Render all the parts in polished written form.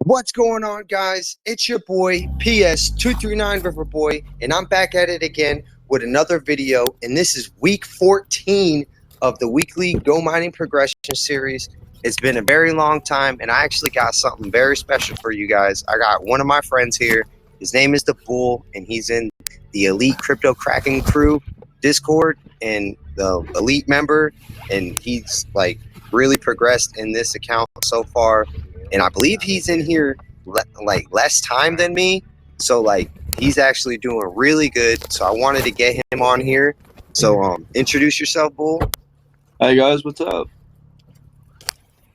What's going on, guys? It's your boy PS239 Riverboy, and I'm back at it again with another video. And this is week 14 of the weekly Go Mining Progression series. It's been a very long time, and I actually got something very special for you guys. I got one of my friends here. His name is the Bull, and he's in the Elite Crypto Cracking Crew Discord and the Elite member, and he's like really progressed in this account so far. And I believe he's in here like less time than me, so like he's actually doing really good. So I wanted to get him on here. So introduce yourself, Bull. Hey guys, what's up?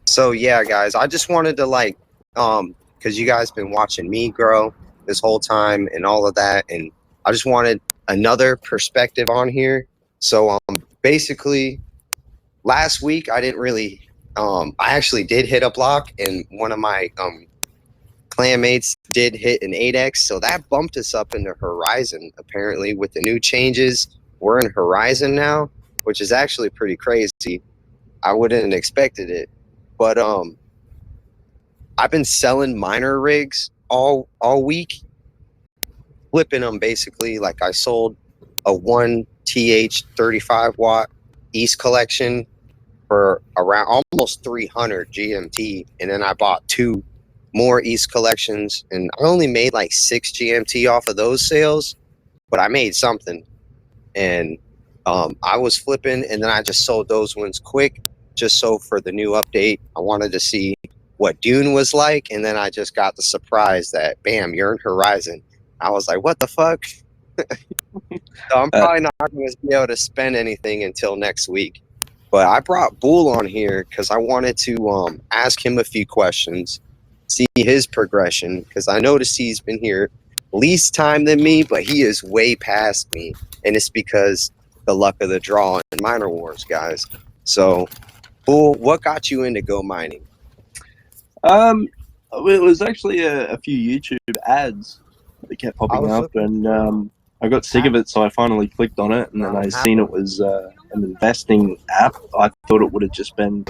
So yeah, guys, I just wanted to because you guys been watching me grow this whole time and all of that, and I just wanted another perspective on here. So basically last week I didn't really I actually did hit a block, and one of my clanmates did hit an 8x, so that bumped us up into Horizon. Apparently with the new changes, we're in Horizon now, which is actually pretty crazy. I wouldn't have expected it. But I've been selling miner rigs all week, flipping them basically. Like I sold a 1 TH 35 watt East collection for around almost 300 GMT, and then I bought 2 more East collections, and I only made like 6 GMT off of those sales, but I made something. And I was flipping, and then I just sold those ones quick, just so for the new update I wanted to see what Dune was like, and then I just got the surprise that bam, you're in Horizon. I was like, what the fuck? So I'm probably not going to be able to spend anything until next week. But I brought Bull on here because I wanted to ask him a few questions, see his progression, because I noticed he's been here least time than me, but he is way past me, and it's because the luck of the draw in Miner Wars, guys. So, Bull, what got you into Go Mining? It was actually a few YouTube ads that kept popping up, and I got sick of it, so I finally clicked on it, and then I seen it was an investing app. I thought it would have just been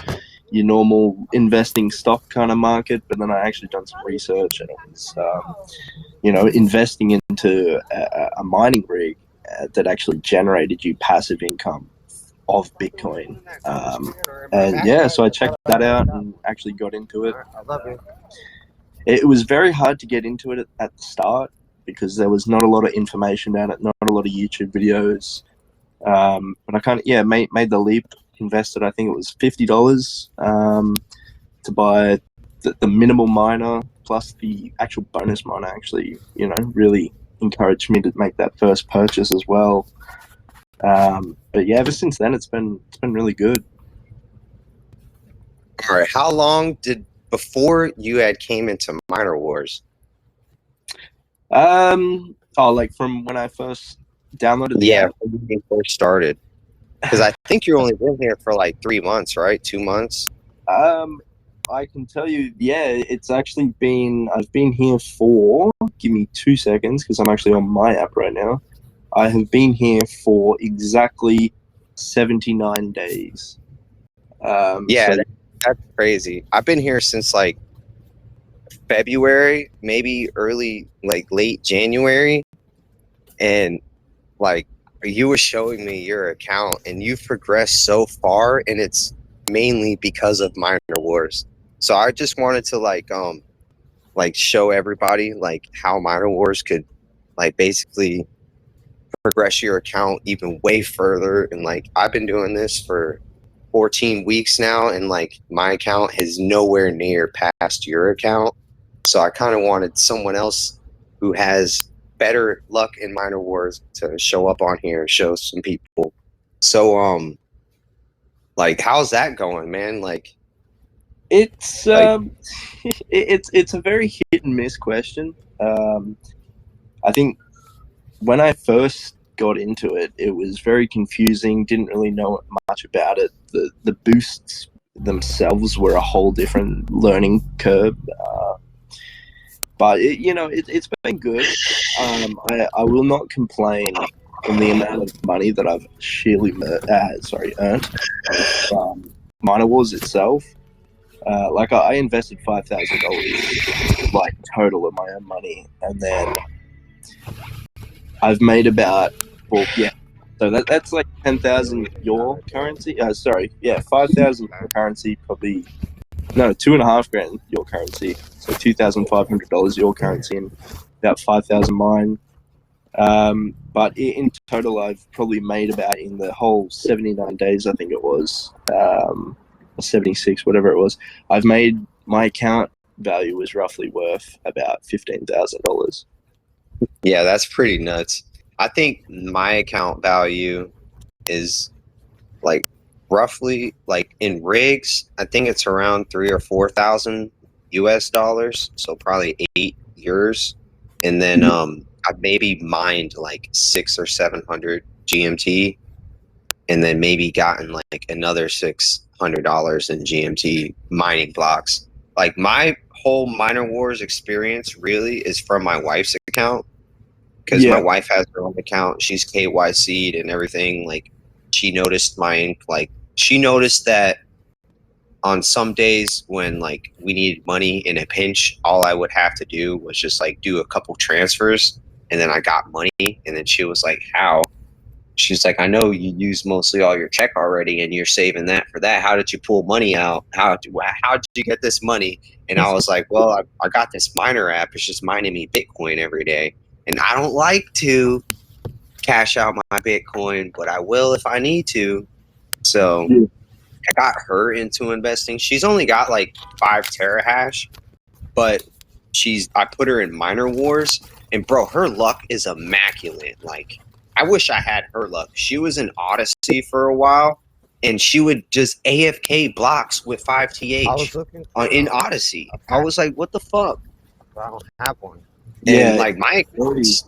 your normal investing stock kind of market, but then I actually done some research, and it was, investing into a mining rig that actually generated you passive income of Bitcoin. And yeah, so I checked that out and actually got into it. It was very hard to get into it at the start, because there was not a lot of information about it, not a lot of YouTube videos. But I kind of, made the leap, invested, I think it was $50 to buy the minimal miner, plus the actual bonus miner actually, really encouraged me to make that first purchase as well. But yeah, ever since then, it's been really good. All right, how long before you had came into Miner Wars? Like from when I first downloaded the app? When you first started. Because I think you've only been here for like 3 months, right? 2 months? I can tell you, it's actually I've been here for, give me 2 seconds, because I'm actually on my app right now. I have been here for exactly 79 days. That's crazy. I've been here since like February, maybe late January, and like you were showing me your account, and you've progressed so far, and it's mainly because of Miner Wars. So I just wanted to show everybody like how Miner Wars could basically progress your account even way further. And like I've been doing this for 14 weeks now, and like my account is nowhere near past your account. So I kind of wanted someone else who has better luck in Miner Wars to show up on here and show some people. So how's that going, man? Like it's it's a very hit and miss question. I think when I first got into it, it was very confusing, didn't really know much about it. The boosts themselves were a whole different learning curve. But it's been good. I will not complain on the amount of money that I've earned from Miner Wars itself. I invested $5,000 like total of my own money, and then I've made about, well, yeah. So that's like 10,000 your currency. 5,000 your currency, probably no 2.5 grand your currency. So $2,500 your currency and about 5,000 mine. But in total, I've probably made about, in the whole 79 days, I think it was, or 76, whatever it was. I've made, my account value was roughly worth about $15,000. Yeah, that's pretty nuts. I think my account value is like roughly like in rigs, I think it's around 3 or 4 thousand US dollars, so probably 8 years. And then I maybe mined like 6 or 700 GMT, and then maybe gotten like another $600 in GMT mining blocks. Like my whole Miner Wars experience really is from my wife's account, because my Yeah, wife has her own account. She's KYC'd and everything. Like she noticed she noticed that on some days when like we needed money in a pinch, all I would have to do was just like do a couple transfers, and then I got money. And then she was like, how? She's like, I know you used mostly all your check already and you're saving that for that. How did you pull money out? How did you get this money? And I was like, well, I got this miner app. It's just mining me Bitcoin every day. And I don't like to cash out my Bitcoin, but I will if I need to. So yeah, I got her into investing. She's only got like 5 terahash, but I put her in Miner Wars, and bro, her luck is immaculate. Like I wish I had her luck. She was in Odyssey for a while, and she would just AFK blocks with 5th in Odyssey. I was like, what the fuck? I don't have one. And yeah. like my account's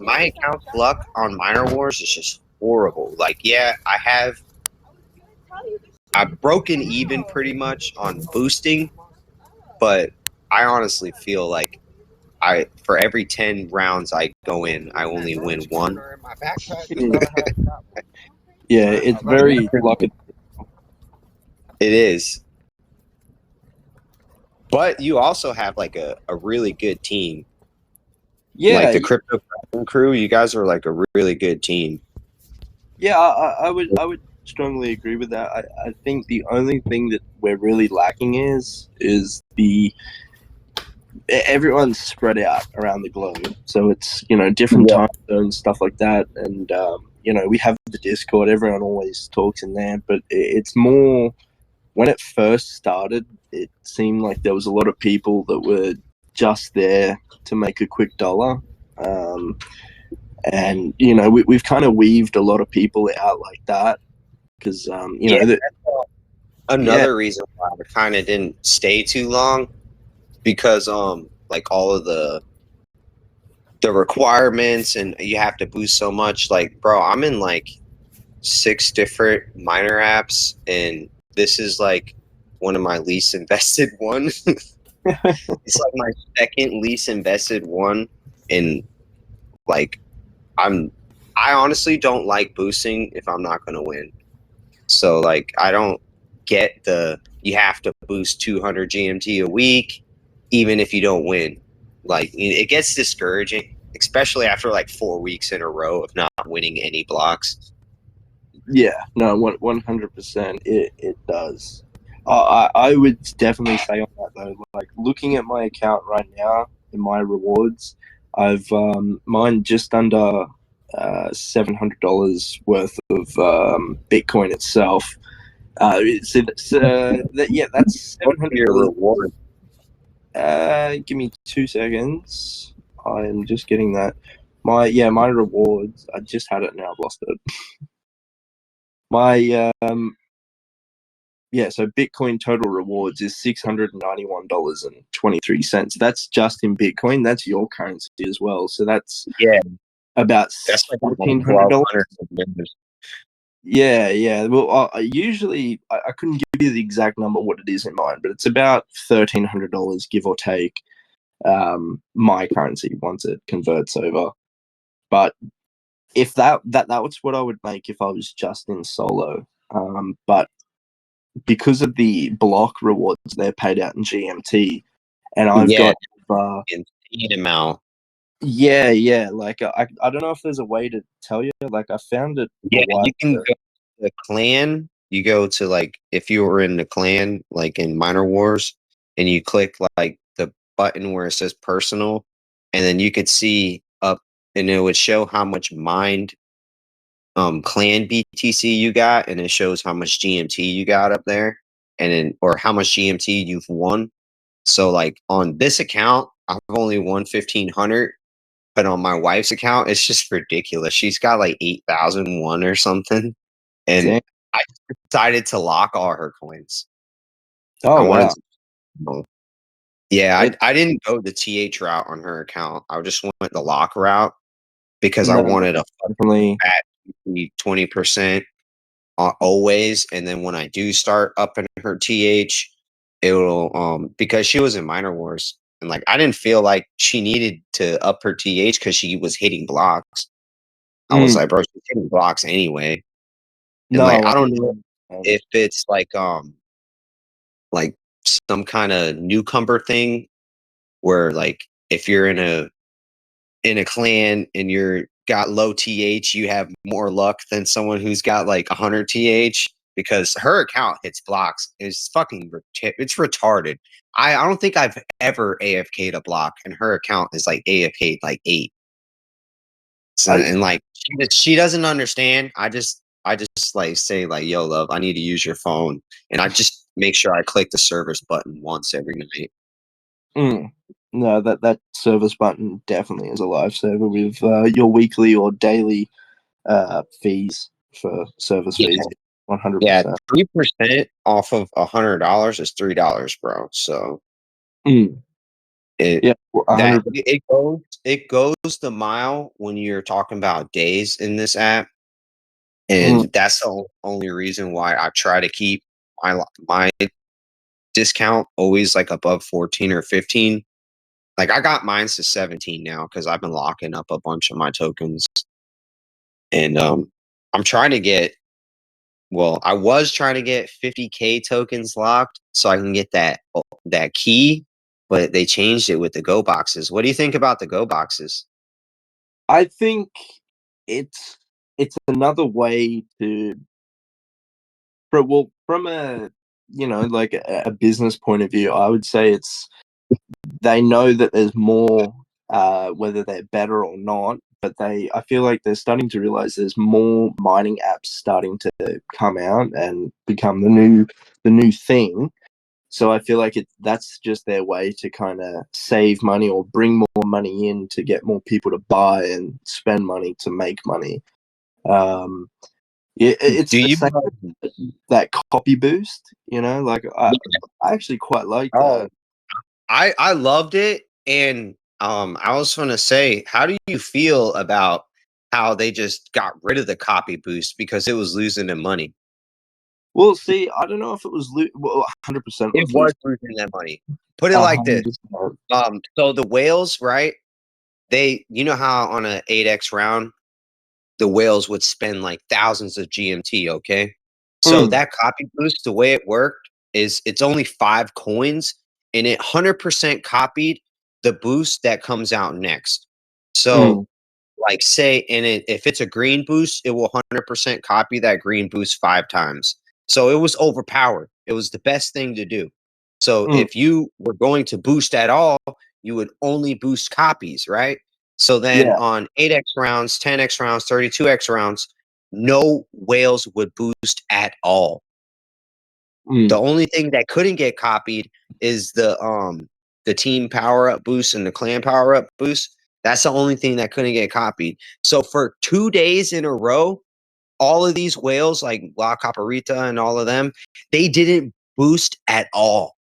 luck on Miner Wars is just horrible. Like, yeah, I've broken even pretty much on boosting, but I honestly feel like for every 10 rounds I go in, I only win one. Yeah, it's very lucky. It is. But you also have like a really good team. Yeah, Like the crypto crew, you guys are like a really good team. yeah. I would strongly agree with that. I think the only thing that we're really lacking is everyone's spread out around the globe, so it's different time zones, stuff like that, and we have the Discord. Everyone always talks in there, but it's more, when it first started, it seemed like there was a lot of people that were just there to make a quick dollar. And we've kind of weaved a lot of people out like that, because another reason why I kind of didn't stay too long, because like all of the requirements, and you have to boost so much. Like, bro, I'm in like 6 different miner apps, and this is like one of my least invested one. It's like my second least invested one, and like I honestly don't like boosting if I'm not gonna win. So like I don't get you have to boost 200 GMT a week even if you don't win. Like it gets discouraging, especially after like 4 weeks in a row of not winning any blocks. Yeah, no, 100%. It does. I would definitely say on that though. Like, looking at my account right now in my rewards, I've mine just under $700 worth of Bitcoin itself. That's Your $700. reward. Give me 2 seconds. I'm just getting that. My rewards. I just had it now. I've lost it. My so Bitcoin total rewards is $691.23. That's just in Bitcoin. That's your currency as well. So that's Yeah, about that's like $1,400. $1,200. Yeah, yeah. Well, usually I couldn't give you the exact number what it is in mine, but it's about $1,300, give or take. My currency once it converts over. But if that was what I would make if I was just in solo. But because of the block rewards, they're paid out in GMT, and I've Yeah. got insane amount. Yeah. Like I don't know if there's a way to tell you. Like I found it a Yeah, while you can ago. go to the clan. You go to like if you were in the clan, like in Minor Wars, and you click like the button where it says personal, and then you could see up, and it would show how much mined clan BTC you got, and it shows how much GMT you got up there, and then or how much GMT you've won. So like on this account, I've only won 1,500, but on my wife's account, it's just ridiculous. She's got like 8,001 or something, and Damn. I decided to lock all her coins. I Oh wanted wow. to. Yeah, It I didn't go the TH route on her account. I just went the lock route because I no, wanted a definitely. fat 20% always, and then when I do start upping her TH, it'll because she was in Minor Wars, and like I didn't feel like she needed to up her TH because she was hitting blocks. I was Mm, like, bro, she's hitting blocks anyway. And like no, I I don't know understand. if it's like some kind of newcomer thing where like if you're in a clan and you're got low TH, you have more luck than someone who's got like 100 TH because her account hits blocks. It's fucking it's retarded. I don't think I've ever AFK'd a block, and her account is like AFK'd like 8. So, I and like she doesn't understand. I just like say like, yo, love, I need to use your phone, and I just make sure I click the service button once every night. mm, no, that service button definitely is a lifesaver with your weekly or daily fees for service Yeah, fees. yeah, 100%. 3% off of $100 is $3, bro. So Mm, it yeah, that 100%. it goes the mile when you're talking about days in this app, and Mm, that's the only reason why I try to keep my discount always like above 14 or 15. Like I got mine to 17 now because I've been locking up a bunch of my tokens, and I'm trying to get. Well, I was trying to get 50K tokens locked so I can get that key, but they changed it with the Go boxes. What do you think about the Go boxes? I think it's it's another way to from a like a business point of view. I would say it's they know that there's more, whether they're better or not, but I feel like they're starting to realize there's more mining apps starting to come out and become the new thing. So I feel like that's just their way to kind of save money or bring more money in to get more people to buy and spend money to make money. Um, it's Do the you? same with that copy boost, like I actually quite like Oh, that. I loved it, and I was gonna say, how do you feel about how they just got rid of the copy boost because it was losing them money? Well, see, I don't know if it was 100% It was was losing losing them money. Put it like this. 100%. So the whales, right? You know how on a 8x round, the whales would spend like thousands of GMT, okay? So Mm, that copy boost, the way it worked is it's only 5 coins, and it 100% copied the boost that comes out next. So mm, like say in it, if it's a green boost, it will 100% copy that green boost 5 times. So it was overpowered. It was the best thing to do. So mm, if you were going to boost at all, you would only boost copies, right? So then yeah. on 8x rounds, 10x rounds, 32x rounds, no whales would boost at all. The Mm, only thing that couldn't get copied is the team power up boost and the clan power up boost. That's the only thing that couldn't get copied. So for 2 days in a row, all of these whales like La Caparita and all of them, they didn't boost at all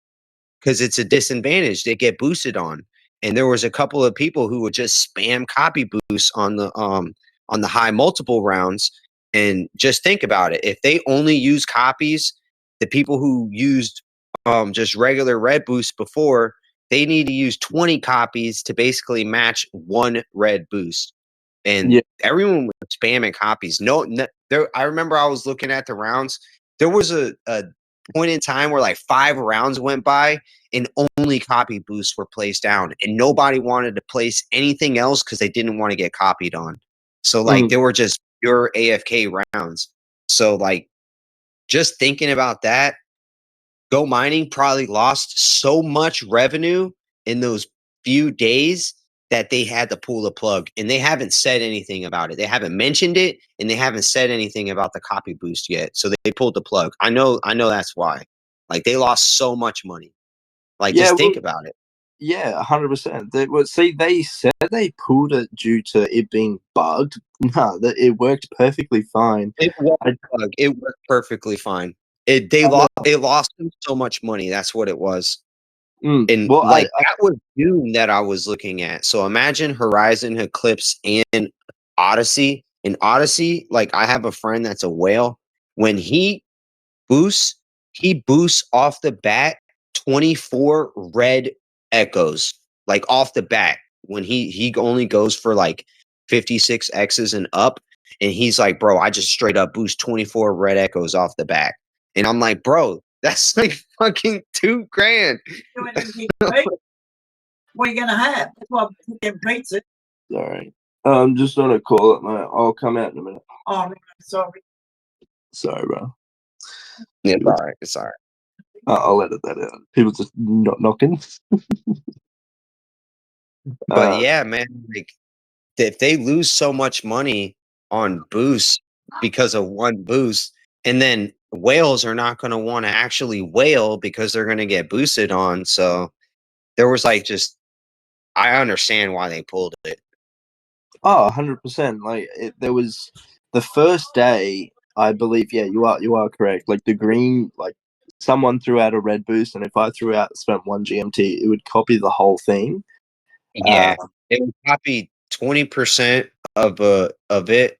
because it's a disadvantage. They get boosted on. And there was a couple of people who would just spam copy boosts on the high multiple rounds. And just think about it. If they only use copies, the people who used just regular red boost before, they need to use 20 copies to basically match one red boost. And yeah. everyone was spamming copies. No, there. I remember I was looking at the rounds. There was a point in time where like 5 rounds went by and only copy boosts were placed down, and nobody wanted to place anything else because they didn't want to get copied on. So like Mm. they were just pure AFK rounds. So like just thinking about that, Go Mining probably lost so much revenue in those few days that they had to pull the plug, and they haven't said anything about it. They haven't mentioned it, and they haven't said anything about the copy boost yet. So they pulled the plug. I know that's why. Like they lost so much money. Like Yeah, just well, think about it. yeah, 100%. See, they said they pulled it due to it being bugged. No, that it worked perfectly fine. It was I, a plug. It worked perfectly fine. I It lost them so much money. That's what it was. And well, like that was Doom that I was looking at. So imagine Horizon, Eclipse, and Odyssey. In Odyssey, like I have a friend that's a whale. When boosts, he boosts off the bat 24 red echoes. Like off the bat. When he only goes for like 56 X's and up. And he's like, bro, I just straight up boost 24 red echoes off the bat. And I'm like, bro, that's like fucking $2,000. What are you gonna have? That's why them pizza. all right. I'm just on a call at my. I'll come out in a minute. Oh, sorry. Sorry, bro. Yeah, it's all right. It's all right. I'll edit that out. People just not knocking. But yeah, man, like if they lose so much money on boosts because of one boost, and then whales are not going to want to actually whale because they're going to get boosted on. So there was like just, I understand why they pulled it. Oh, 100%. Like there was the first day, I believe. Yeah, you are correct. Like the green, like someone threw out a red boost, and if I spent 1 GMT, it would copy the whole thing. Yeah, it would copy 20% of it,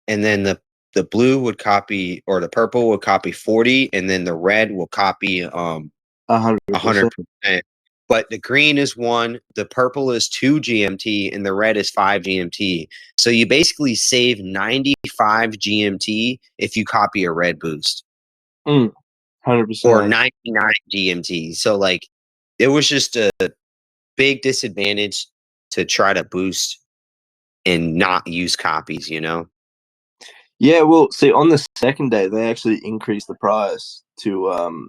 and then the blue would copy, or the purple would copy 40, and then the red will copy 100%. 100%. But the green is 1, the purple is 2 GMT, and the red is 5 GMT. So you basically save 95 GMT if you copy a red boost. 100%. Or 99 GMT. So like it was just a big disadvantage to try to boost and not use copies, you know? Yeah, well, see, on the second day, they actually increased the price to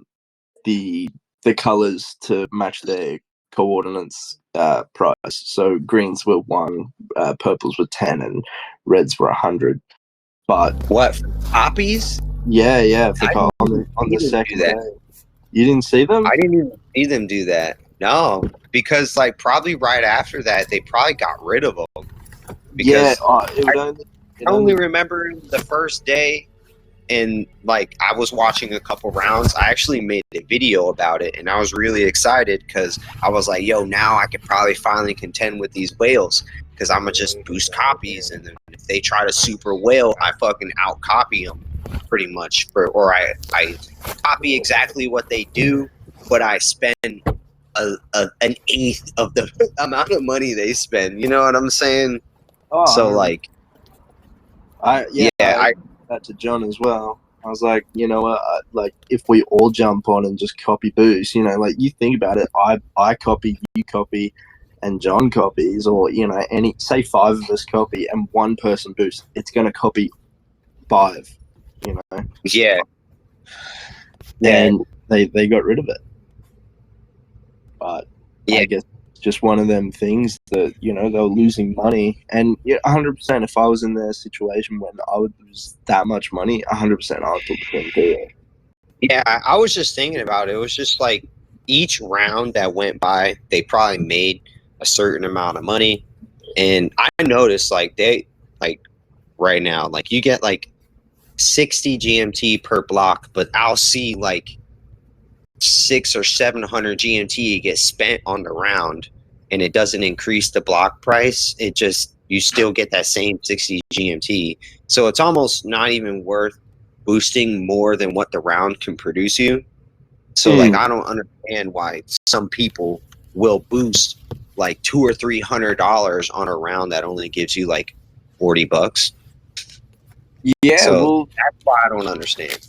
the colors to match their coordinates price. So greens were 1, purples were 10, and reds were 100. But what, copies? Yeah, for on the second day. You didn't see them? I didn't even see them do that. No, because like probably right after that, they probably got rid of them. Because I only remember the first day, and like I was watching a couple rounds. I actually made a video about it, and I was really excited because I was like, yo, now I could probably finally contend with these whales because I'm gonna just boost copies, and then if they try to super whale, I fucking out copy them pretty much, or I copy exactly what they do, but I spend an eighth of the amount of money they spend. You know what I'm saying? So like, I that to John as well. I was like, you know what, like if we all jump on and just copy boost, you know, like you think about it, I copy, you copy, and John copies, or you know, say 5 of us copy and 1 person boost, it's gonna copy 5, you know. Yeah. And they got rid of it. But I guess just one of them things that, you know, they were losing money. And 100%, if I was in their situation when I would lose that much money, 100% I would put the thing through it. Yeah, I was just thinking about it. It was just like each round that went by, they probably made a certain amount of money. And I noticed like right now, like you get like 60 GMT per block, but I'll see like 600 or 700 GMT get spent on the round, and it doesn't increase the block price. It just, you still get that same 60 GMT. So it's almost not even worth boosting more than what the round can produce you. So like I don't understand why some people will boost like $200 or $300 on a round that only gives you like $40. Yeah, So well, that's why I don't understand.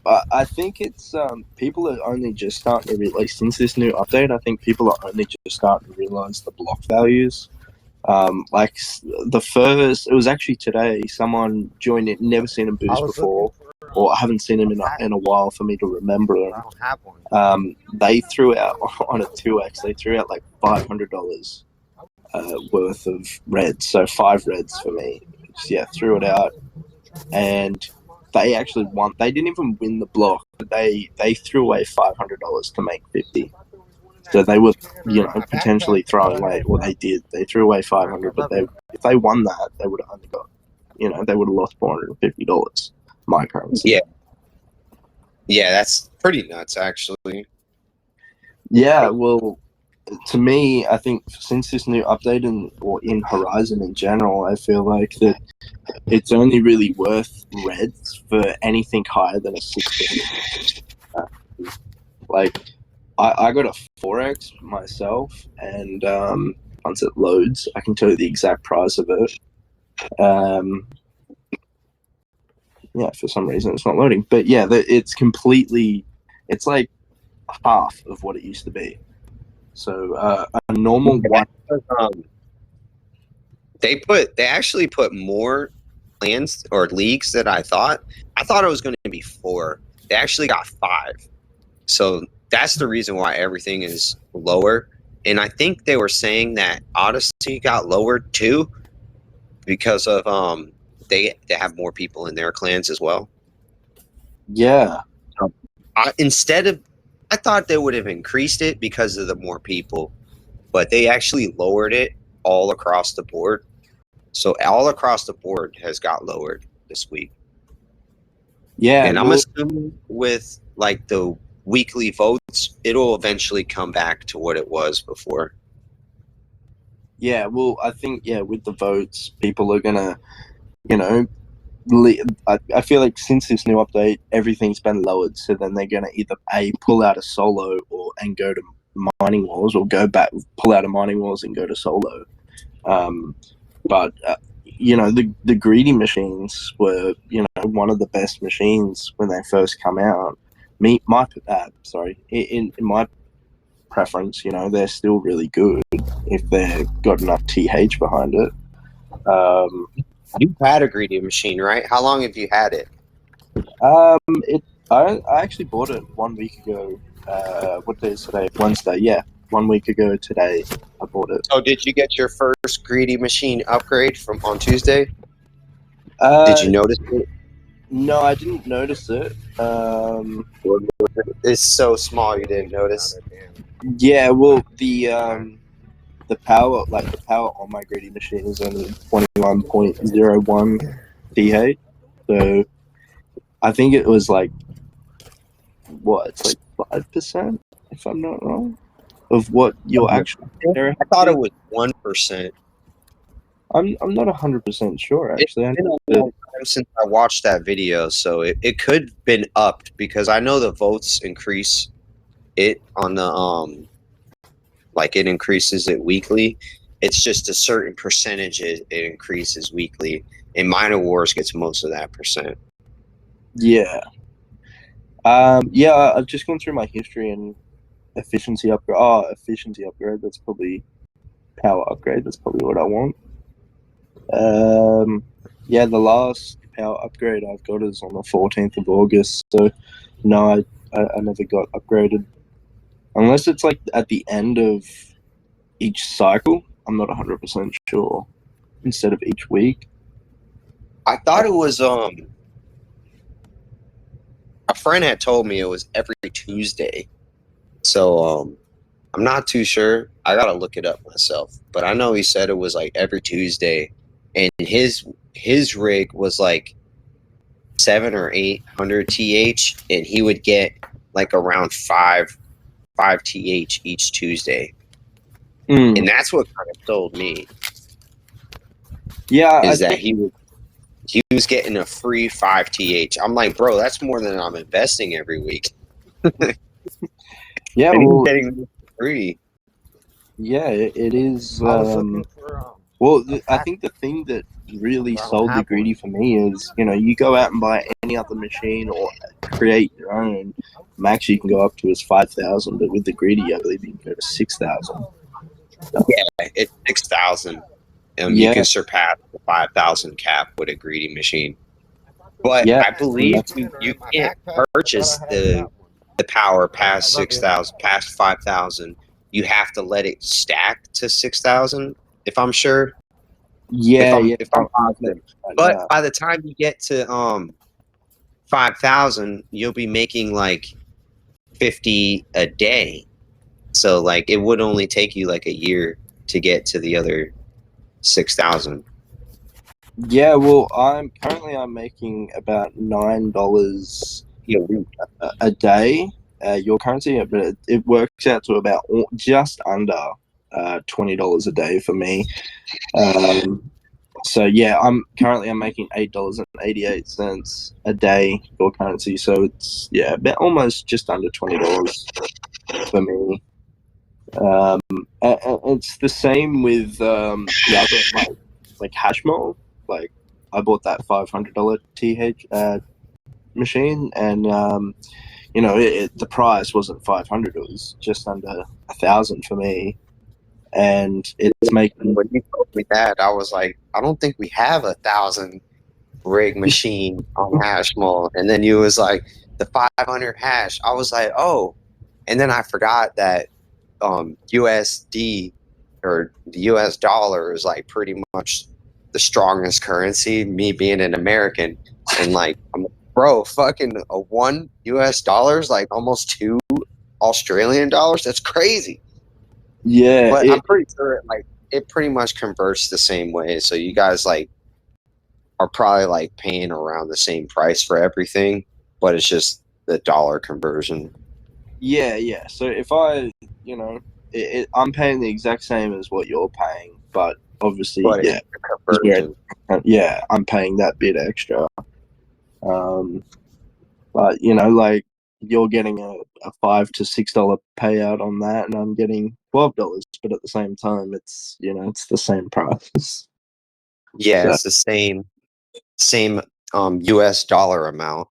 I think it's people are only just starting to realize since this new update. I think people are only just starting to realize the block values. It was actually today. Someone joined it, never seen him boost before, or I haven't seen him in a while for me to remember him. I don't have one. They threw out on a 2x. They threw out like $500 worth of reds, so 5 reds for me. Just, yeah, threw it out, and they actually won. They didn't even win the block, but they threw away $500 to make 50. So they were, potentially throwing away. Well, they did. They threw away 500, but if they won that, they would have only got, they would have lost $450. My currency. Yeah. Yeah, that's pretty nuts, actually. Yeah, well, to me, I think since this new update or in Horizon in general, I feel like that it's only really worth reds for anything higher than a 6. Like, I got a 4x myself, and once it loads, I can tell you the exact price of it. Yeah, for some reason it's not loading, but yeah, it's like half of what it used to be. So a normal one. They actually put more plans or leagues than I thought. I thought it was going to be 4. They actually got 5. So that's the reason why everything is lower. And I think they were saying that Odyssey got lowered too because of they have more people in their clans as well. Yeah. I thought they would have increased it because of the more people, but they actually lowered it all across the board. So all across the board has got lowered this week. Yeah, and I'm assuming with like the weekly votes, it'll eventually come back to what it was before. Yeah, well, I think with the votes, people are gonna, I feel like since this new update, everything's been lowered. So then they're gonna either pull out a solo and go to mining wars, or pull out of mining wars and go to solo. But the greedy machines were one of the best machines when they first come out. In my preference, they're still really good if they've got enough TH behind it. You've had a greedy machine, right? How long have you had it? I actually bought it 1 week ago. What day is today? Wednesday. Yeah, 1 week ago today I bought it. Oh, did you get your first greedy machine upgrade on Tuesday? Did you notice it? No, I didn't notice it. It's so small you didn't notice. Yeah, well, the power on my greedy machine is only 21.01 TH. So I think it was like it's like 5%, if I'm not wrong, of what your actual. I thought it was 1%. I'm not 100% sure, actually. It's been a long time since I watched that video, so it could have been upped because I know the votes increase it on the like it increases it weekly. It's just a certain percentage it increases weekly, and Minor Wars gets most of that percent. Yeah. I've just gone through my history and efficiency upgrade. Oh, efficiency upgrade. That's probably power upgrade. That's probably what I want. The last power upgrade I've got is on the 14th of August. So, no, I never got upgraded. Unless it's like at the end of each cycle. I'm not 100% sure. Instead of each week. I thought it was a friend had told me it was every Tuesday. So I'm not too sure. I gotta look it up myself. But I know he said it was like every Tuesday, and his rig was like 700 or 800 TH, and he would get like around 5 TH each Tuesday. And that's what kind of sold me. Yeah, he was getting a free 5 TH. I'm like, bro, that's more than I'm investing every week. Yeah, and he's getting free. Yeah, it is. I think the thing that really sold the greedy for me is, you go out and buy any other machine or create your own, max you can go up to is 5,000, but with the greedy, I believe you can go to 6,000. Yeah, it's 6,000. You Yeah, can surpass the 5,000 cap with a greedy machine. But yeah, I believe you can't purchase the power past 6,000, past 5,000. You have to let it stack to 6,000. If I'm sure, yeah, yeah. if I'm I'm looking at positive. it right But now. by the time you get to 5,000, you'll be making like 50 a day. So like it would only take you like a year to get to the other 6,000. Yeah, well, I'm making about $9 Yeah, a day, your currency, but it works out to about just under $20 a day for me. Um, so yeah, I'm making $8.88 a day your currency. So it's about almost just under $20 for me. It's the same with the other like Hashmo. Like I bought that $500 TH machine, and the price wasn't 500; it was just under 1,000 for me, and it's making when you told me that, I was like, I don't think we have 1,000 rig machine on Hashmall. And then you was like the 500 hash. I was like, oh. And then I forgot that USD or the US dollar is like pretty much the strongest currency. Me being an American, and like, bro, fucking a one US dollar is like almost two Australian dollars. That's crazy. yeah But I'm it pretty sure it pretty much converts the same way. So you guys like are probably like paying around the same price for everything, but it's just the dollar conversion. yeah. So if I I'm paying the exact same as what you're paying, but obviously But it's the 'cause conversion. I'm paying that bit extra. Um, but like you're getting a $5 to $6 payout on that, and I'm getting $12. But at the same time, it's the same price. Yeah, So it's the same US dollar amount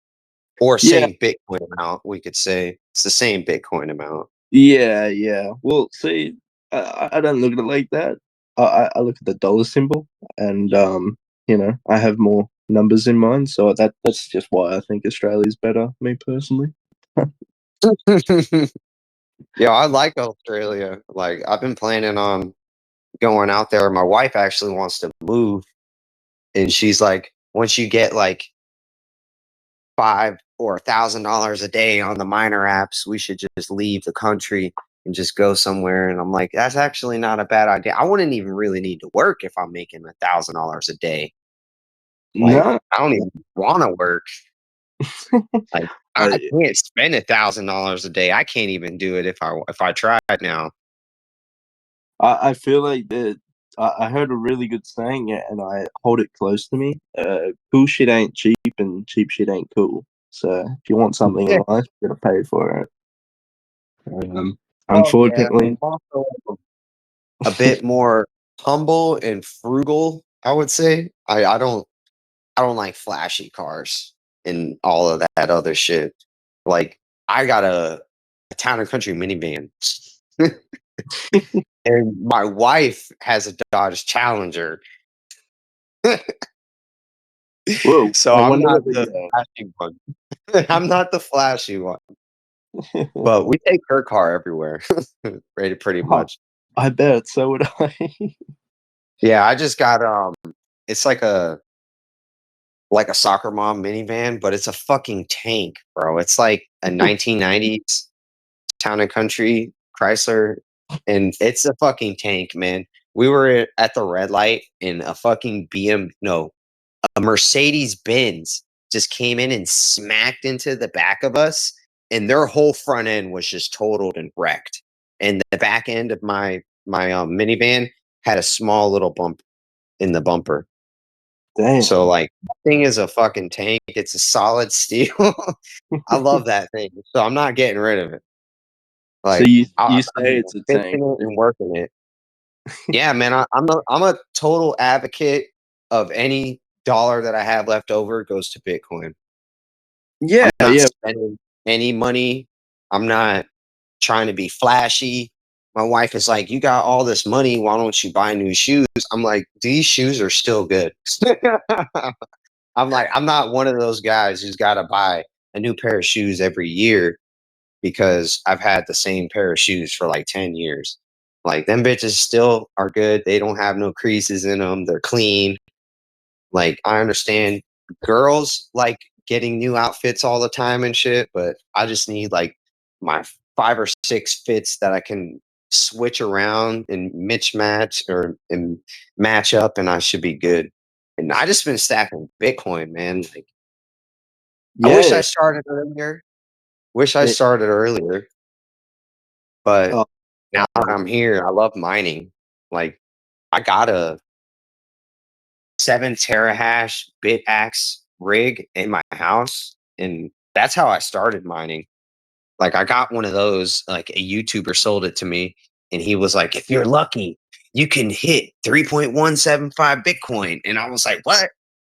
or yeah, same Bitcoin amount, we could say. It's the same Bitcoin amount. yeah. Well, see, I don't look at it like that. I look at the dollar symbol, and I have more numbers in mind. So that's just why I think Australia's better. Me personally. Yeah, I like Australia. Like I've been planning on going out there. My wife actually wants to move, and she's like, once you get like $5,000 or $1,000 a day on the minor apps, we should just leave the country and just go somewhere. And I'm like, that's actually not a bad idea. I wouldn't even really need to work if I'm making $1,000 a day. Like, No, I don't even want to work. Like, I I, can't spend $1,000 a day. I can't even do it if I tried now. I feel like that. I heard a really good saying, and I hold it close to me. Cool shit ain't cheap, and cheap shit ain't cool. So if you want something in Yeah. life, you gotta pay for it. Um, Well, yeah. I'm Unfortunately, also a bit more humble and frugal, I would say. I don't like flashy cars and all of that other shit. Like I got a town and country minivan. And my wife has a Dodge Challenger. whoa! So I I'm wonder not whether the flashy one. I'm not the flashy one. But we take her car everywhere. Pretty much. I bet so would I. Yeah, I just got it's like a soccer mom minivan, but it's a fucking tank, bro. It's like a 1990s town and country Chrysler, and it's a fucking tank, man. We were at the red light, and a fucking no, a Mercedes Benz just came in and smacked into the back of us, and their whole front end was just totaled and wrecked. And the back end of my minivan had a small little bump in the bumper. So Damn. like that thing is a fucking tank. It's a solid steel. I love that thing. So I'm not getting rid of it. So Like you I'm say it's a tank? fixing it and working it. Yeah, man. I'm a total advocate of any dollar that I have left over goes to Bitcoin. Yeah, I'm not yeah. spending any money. I'm not trying to be flashy. My wife is like, "You got all this money. Why don't you buy new shoes?" I'm like, "These shoes are still good." I'm like, I'm not one of those guys who's got to buy a new pair of shoes every year because I've had the same pair of shoes for like 10 years. Like, them bitches still are good. They don't have no creases in them. They're clean. Like, I understand girls like getting new outfits all the time and shit, but I just need like my 5 or 6 fits that I can switch around and match or and match up, and I should be good. And I just been stacking Bitcoin, man. Like, I wish Yeah. I started earlier. Wish I It, started earlier, but oh, now that I'm here, I love mining. Like, I got a 7 terahash BitAxe rig in my house, and that's how I started mining. Like, I got one of those, like a YouTuber sold it to me, and he was like, "If you're lucky, you can hit 3.175 Bitcoin." And I was like, "What?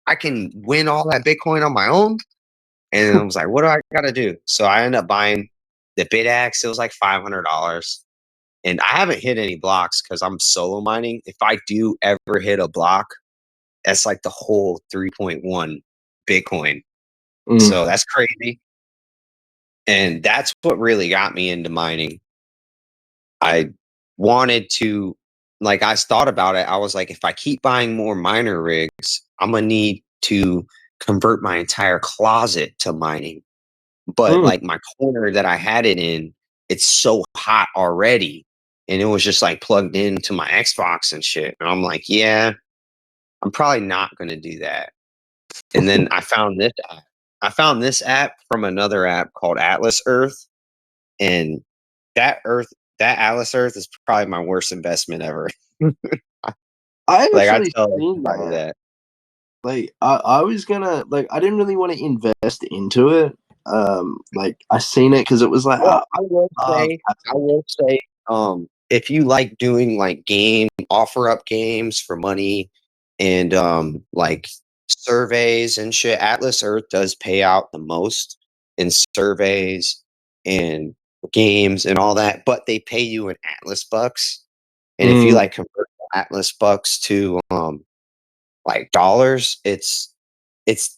I can win all that Bitcoin on my own?" And I was like, "What do I gotta do?" So I ended up buying the BitAxe. It was like $500. And I haven't hit any blocks because I'm solo mining. If I do ever hit a block, that's like the whole 3.1 Bitcoin. mm, So that's crazy. And that's what really got me into mining. I wanted to, like, I thought about it. I was like, if I keep buying more miner rigs, I'm going to need to convert my entire closet to mining. But mm. like my corner that I had it in, it's so hot already. And it was just like plugged into my Xbox and shit. And I'm like, yeah, I'm probably not going to do that. And then I found this app. I found this app from another app called Atlas Earth. And that Earth, that Atlas Earth is probably my worst investment ever. I Like, I actually tell seen everybody that. that. Like I was gonna like I didn't really want to invest into it. Like I seen it because it was like Well, love I will say, if you like doing like game offer up games for money and like surveys and shit, Atlas Earth does pay out the most in surveys and games and all that, but they pay you in Atlas bucks. And if you mm, like convert Atlas bucks to like dollars, it's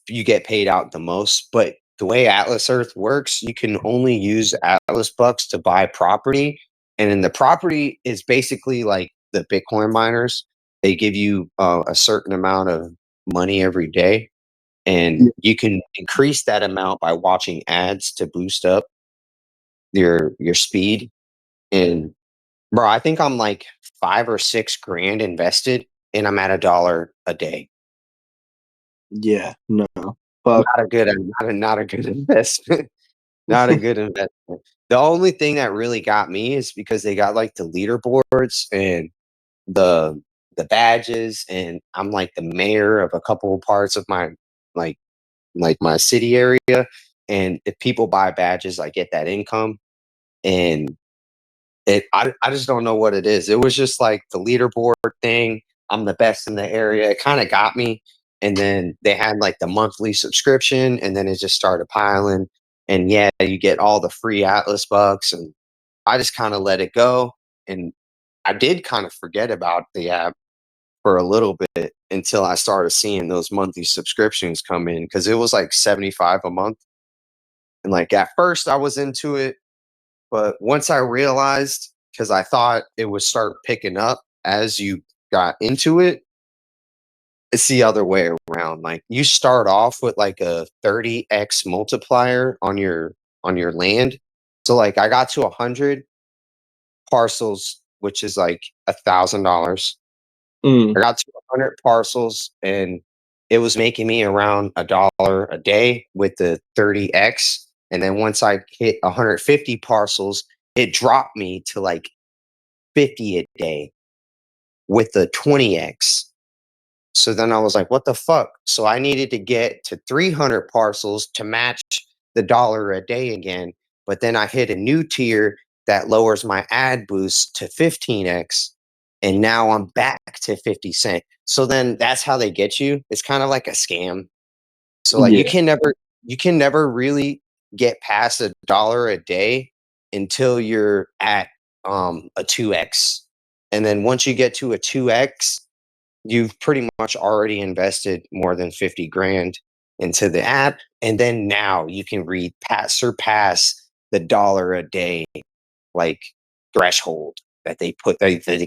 you get paid out the most. But the way Atlas Earth works, you can only use Atlas bucks to buy property, and then the property is basically like the Bitcoin miners. They give you a certain amount of money every day, and yeah, you can increase that amount by watching ads to boost up your speed. And bro, I think I'm like 5 or 6 grand invested, and I'm at $1 a day. yeah, no. Fuck. Not a good investment. Not a good investment. The only thing that really got me is because they got like the leaderboards and the the badges, and I'm like the mayor of a couple of parts of my like my city area. And if people buy badges, I get that income. And I just don't know what it is. It was just like the leaderboard thing. I'm the best in the area. It kind of got me. And then they had like the monthly subscription, and then it just started piling. And yeah, you get all the free Atlas bucks, and I just kind of let it go. And I did kind of forget about the app for a little bit until I started seeing those monthly subscriptions come in because it was like 75 a month. And like at first I was into it, but once I realized, because I thought it would start picking up as you got into it, it's the other way around. Like, you start off with like a 30x multiplier on your land. So like I got to 100 parcels, which is like $1,000. Mm, I got to 100 parcels, and it was making me around $1 a day with the 30x. And then once I hit 150 parcels, it dropped me to like 50 a day with the 20x. So then I was like, what the fuck? So I needed to get to 300 parcels to match the dollar a day again. But then I hit a new tier that lowers my ad boost to 15x. And now I'm back to 50 cent. So then that's how they get you. It's kind of like a scam. So like you yeah. can never you can never really get past $1 a day until you're at a 2x. And then once you get to a 2x, you've pretty much already invested more than 50 grand into the app. And then now you can surpass the dollar a day like threshold that they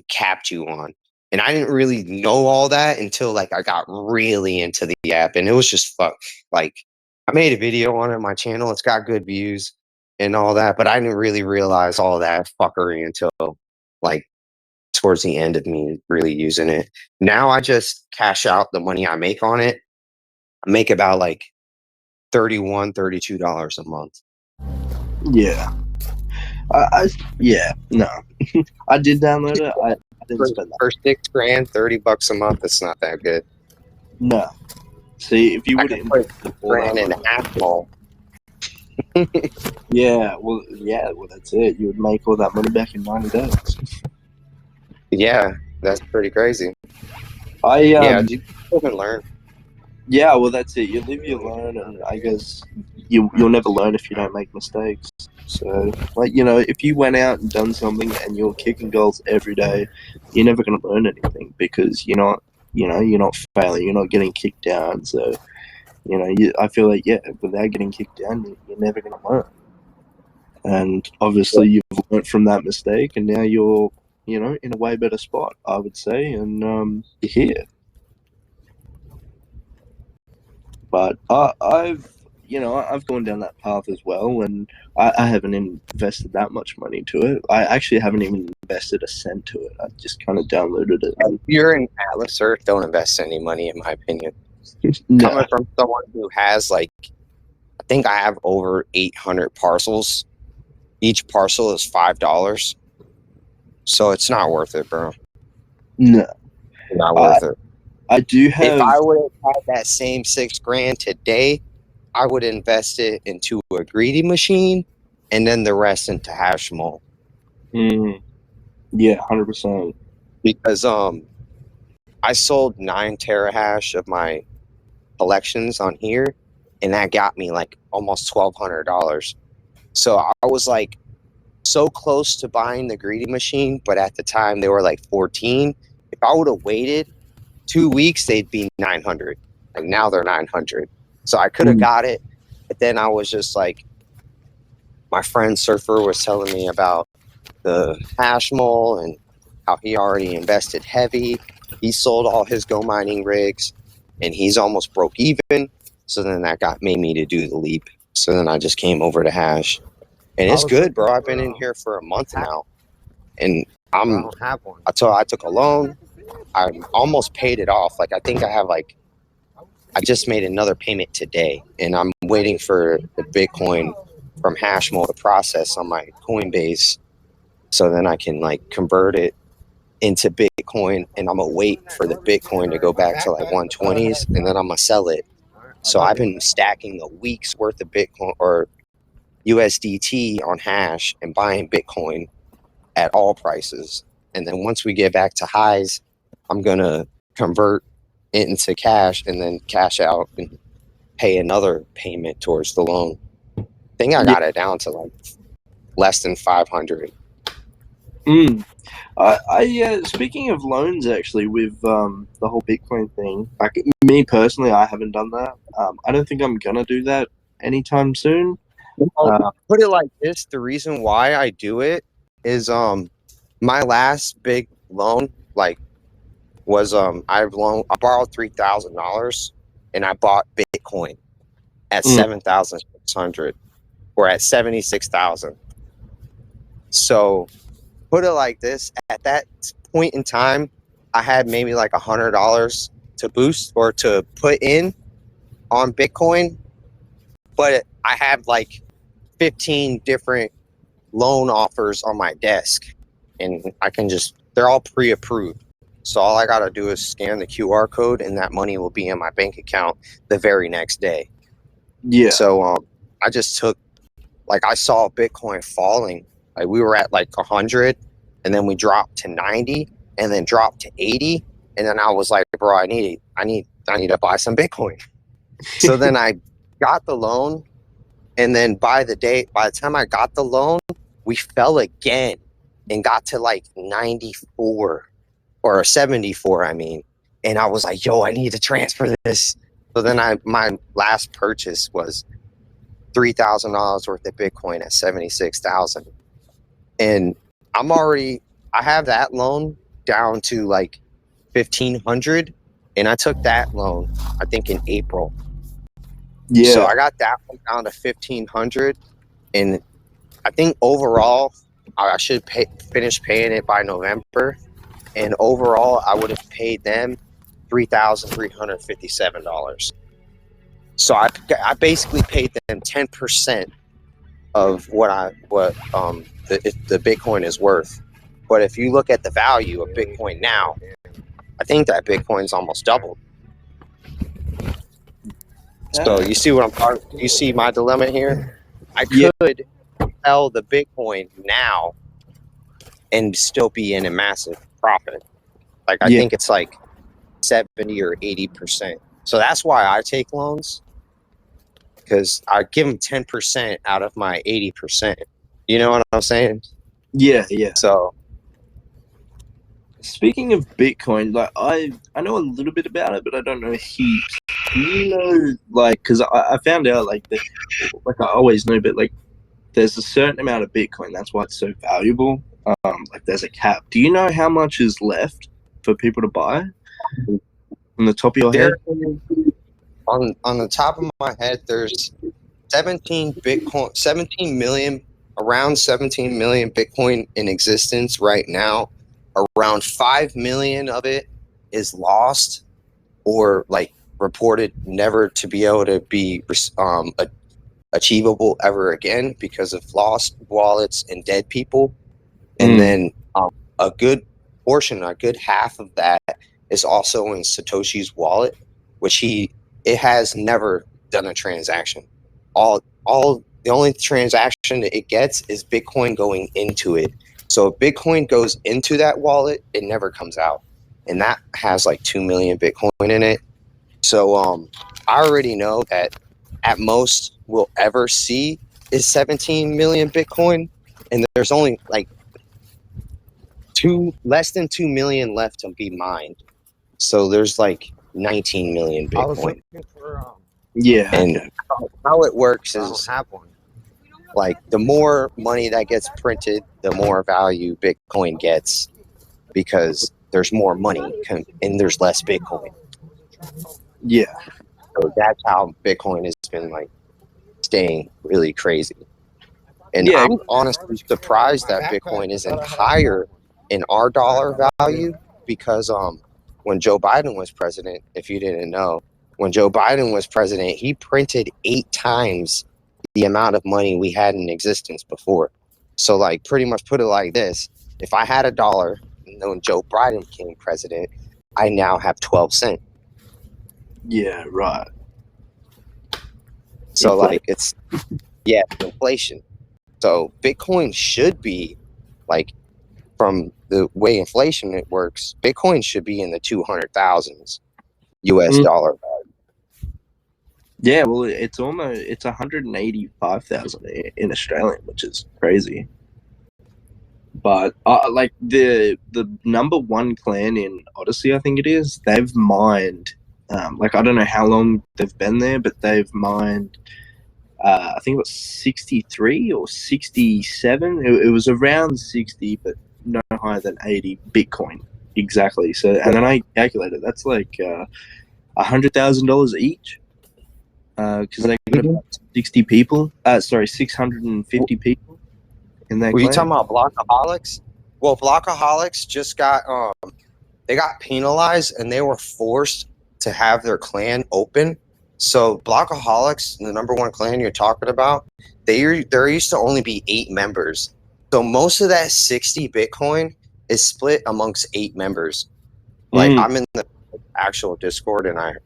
capped you on. And I didn't really know all that until like I got really into the app, and it was just like I made a video on it on my channel. It's got good views and all that, but I didn't really realize all that fuckery until like towards the end of me really using it. Now I just cash out the money I make on it. I make about like $32 a month. Yeah. No. I did download it. I didn't spend that. For 6 grand, $30 a month. It's not that good. No. See, if you I would could put 6 grand in an app mall. Yeah, well, that's it. You would make all that money back in 90 days. Yeah, that's pretty crazy. You live and learn. Yeah, well, that's it. You live, you learn, and I guess you'll never learn if you don't make mistakes. So, like, if you went out and done something and you're kicking goals every day, you're never going to learn anything because you're not failing, you're not getting kicked down. So, I feel like, without getting kicked down, you're never going to learn. And obviously, you've learned from that mistake, and now you're, in a way better spot, I would say, and you're here. But I've gone down that path as well, and I haven't invested that much money into it. I actually haven't even invested a cent to it. I just kind of downloaded it. If you're in Atlas Earth, don't invest any money, in my opinion. No. Coming from someone who has I think I have over 800 parcels. Each parcel is $5, so it's not worth it, bro. No, not worth it. I do have. If I would have had that same 6 grand today, I would invest it into a greedy machine, and then the rest into Hashmole. Yeah, 100%. Because I sold 9 terahash of my collections on here, and that got me like almost $1,200. So I was like so close to buying the greedy machine, but at the time they were like 14. If I would have waited 2 weeks, they'd be 900. Like now they're 900. So I could have got it, but then I was just like, my friend Surfer was telling me about the Hashmole and how he already invested heavy. He sold all his Go Mining rigs, and he's almost broke even. So then that made me to do the leap. So then I just came over to Hash, and it's good, bro. I've been in here for a month now, and I don't have one. I took a loan. I almost paid it off. Like I think I have I just made another payment today, and I'm waiting for the Bitcoin from Hashmole to process on my Coinbase, so then I can convert it into Bitcoin, and I'm gonna wait for the Bitcoin to go back to 120s, and then I'm gonna sell it. So I've been stacking a week's worth of Bitcoin or USDT on Hash and buying Bitcoin at all prices. And then once we get back to highs, I'm gonna convert it into cash and then cash out and pay another payment towards the loan. I think I got it down to less than 500. Speaking of loans, actually, with the whole Bitcoin thing, me personally, I haven't done that. I don't think I'm gonna do that anytime soon. Put it like this: the reason why I do it is my last big loan was I borrowed $3,000 and I bought Bitcoin at 7,600 or at 76,000. So put it like this: at that point in time, I had maybe $100 to boost or to put in on Bitcoin, but I have 15 different loan offers on my desk, and they're all pre-approved. So all I got to do is scan the QR code, and that money will be in my bank account the very next day. Yeah. So I just took, I saw Bitcoin falling. We were at 100, and then we dropped to 90, and then dropped to 80, and then I was like, bro, I need to buy some Bitcoin. So then I got the loan, and then by the time I got the loan, we fell again and got to like 94 or 74, I mean. And I was like, yo, I need to transfer this. So then my last purchase was $3,000 worth of Bitcoin at 76,000. And I have that loan down to like 1,500. And I took that loan, I think in April. Yeah. So I got that one down to 1,500. And I think overall, I should finish paying it by November. And overall, I would have paid them $3,357. So I basically paid them 10% of what the Bitcoin is worth. But if you look at the value of Bitcoin now, I think that Bitcoin's almost doubled. So you see what I'm talking? You see my dilemma here? I could sell the Bitcoin now and still be in a massive profit. Like I think it's like 70 or 80%. So that's why I take loans, because I give them 10% out of my 80%. You know what I'm saying? Yeah. So speaking of Bitcoin, like I know a little bit about it, but I don't know heaps. Do you know, like, because I found out like that, like I always knew, but like there's a certain amount of Bitcoin. That's why it's so valuable. Like there's a cap. Do you know how much is left for people to buy? On the top of your head? On the top of my head, there's 17 million, around 17 million Bitcoin in existence right now. Around 5 million of it is lost or like reported never to be able to be achievable ever again because of lost wallets and dead people. And then a good portion, a good half of that is also in Satoshi's wallet, which it has never done a transaction. The only transaction that it gets is Bitcoin going into it. So if Bitcoin goes into that wallet, it never comes out. And that has like 2 million Bitcoin in it. So I already know that at most we'll ever see is 17 million Bitcoin. And there's only like less than 2 million left to be mined. So there's like 19 million Bitcoin. I was looking for And how it works is like the more money that gets printed, the more value Bitcoin gets because there's more money and there's less Bitcoin. Yeah. So that's how Bitcoin has been like staying really crazy. And Yeah. I'm honestly surprised that Bitcoin isn't higher in our dollar value because when Joe Biden was president, if you didn't know, when Joe Biden was president, he printed 8 times the amount of money we had in existence before. So like pretty much put it like this, if I had $1 and when Joe Biden became president, I now have 12 cents. Yeah, right. So like it's inflation. So Bitcoin should be like, from the way inflation it works, Bitcoin should be in the 200,000s US dollar value. Yeah, well, it's 185,000 in Australian, which is crazy. But like the number one clan in Odyssey, I think it is, they've mined. Like I don't know how long they've been there, but they've mined. I think it was 63 or 67. It was around 60, but no higher than 80 Bitcoin exactly. So, and then I calculated that's like $100,000 each. Because they got about 60 people. 650 people in that. Were you talking about Blockaholics? Well, Blockaholics just got they got penalized and they were forced to have their clan open. So Blockaholics, the number one clan you're talking about, there used to only be 8 members. So most of that 60 Bitcoin is split amongst 8 members. Like I'm in the actual Discord and I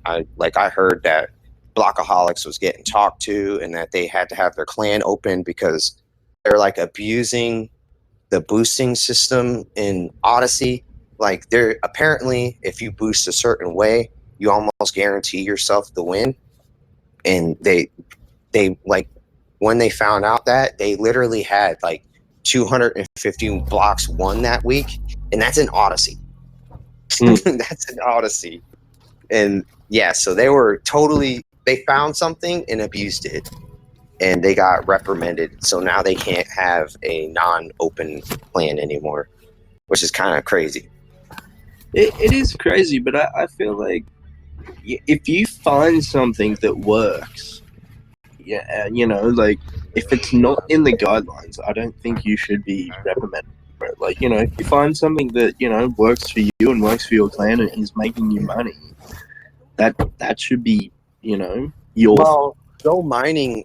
heard that Blockaholics was getting talked to and that they had to have their clan open because they're like abusing the boosting system in Odyssey. Like they're apparently, if you boost a certain way, you almost guarantee yourself the win. and they like, when they found out that, they literally had like 250 blocks won that week, and that's an Odyssey. That's an Odyssey. And yeah, so they found something and abused it, and they got reprimanded. So now they can't have a non-open plan anymore, which is kind of crazy. It is crazy, but I feel like if you find something that works, like if it's not in the guidelines, I don't think you should be reprimanded for it. Like, if you find something that, works for you and works for your clan and is making you money, that should be, your. Well, GOMINING,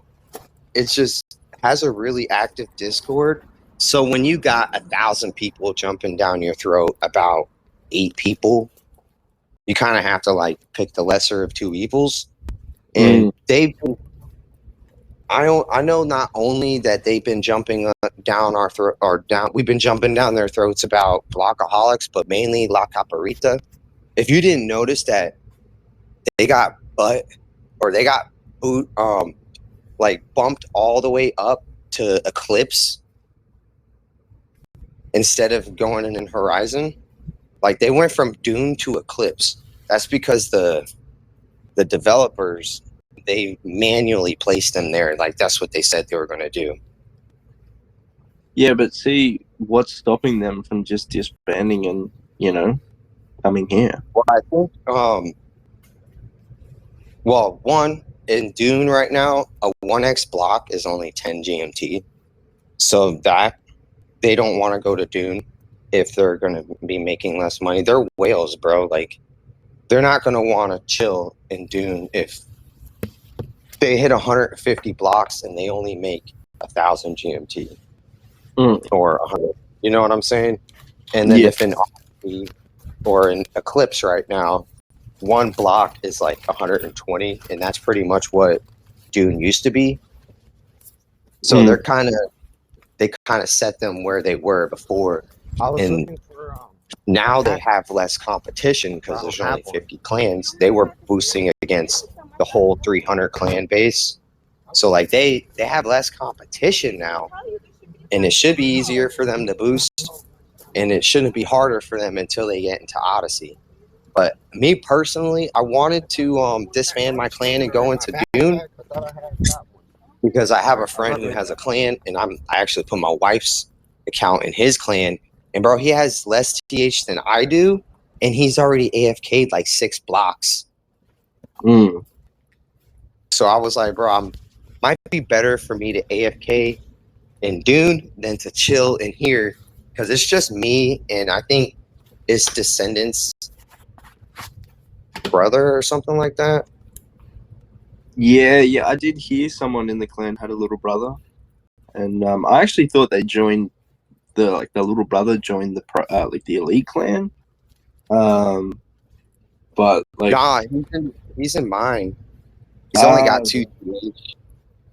it's just has a really active Discord. So when you got 1,000 people jumping down your throat about 8 people, you kind of have to like pick the lesser of two evils. And I know not only that they've been jumping down our throat, or down, we've been jumping down their throats about Blockaholics, but mainly La Caparita. If you didn't notice that they got boot, like bumped all the way up to Eclipse instead of going in Horizon. Like, they went from Dune to Eclipse. That's because the developers, they manually placed them there. Like, that's what they said they were going to do. Yeah, but see, what's stopping them from just disbanding and, coming here? Well, I think, one, in Dune right now, a 1x block is only 10 GMT. So that, they don't want to go to Dune if they're going to be making less money. They're whales, bro. Like, they're not going to want to chill in Dune if they hit 150 blocks and they only make 1,000 GMT or 100. You know what I'm saying? And then if in Odyssey or in Eclipse right now, one block is like 120, and that's pretty much what Dune used to be. So they kind of set them where they were before, and now they have less competition because there's only 50 clans. They were boosting against the whole 300 clan base, so like they have less competition now, and it should be easier for them to boost, and it shouldn't be harder for them until they get into Odyssey. But me personally, I wanted to disband my clan and go into Dune because I have a friend who has a clan, and I actually put my wife's account in his clan, and bro, he has less TH than I do, and he's already AFK'd like 6 blocks. So I was like, bro, might be better for me to AFK in Dune than to chill in here, because it's just me, and I think it's Descendants' brother or something like that. Yeah, I did hear someone in the clan had a little brother, and I actually thought they joined the little brother joined the the elite clan. But like, nah, he's in mine. He's only got 2 TH.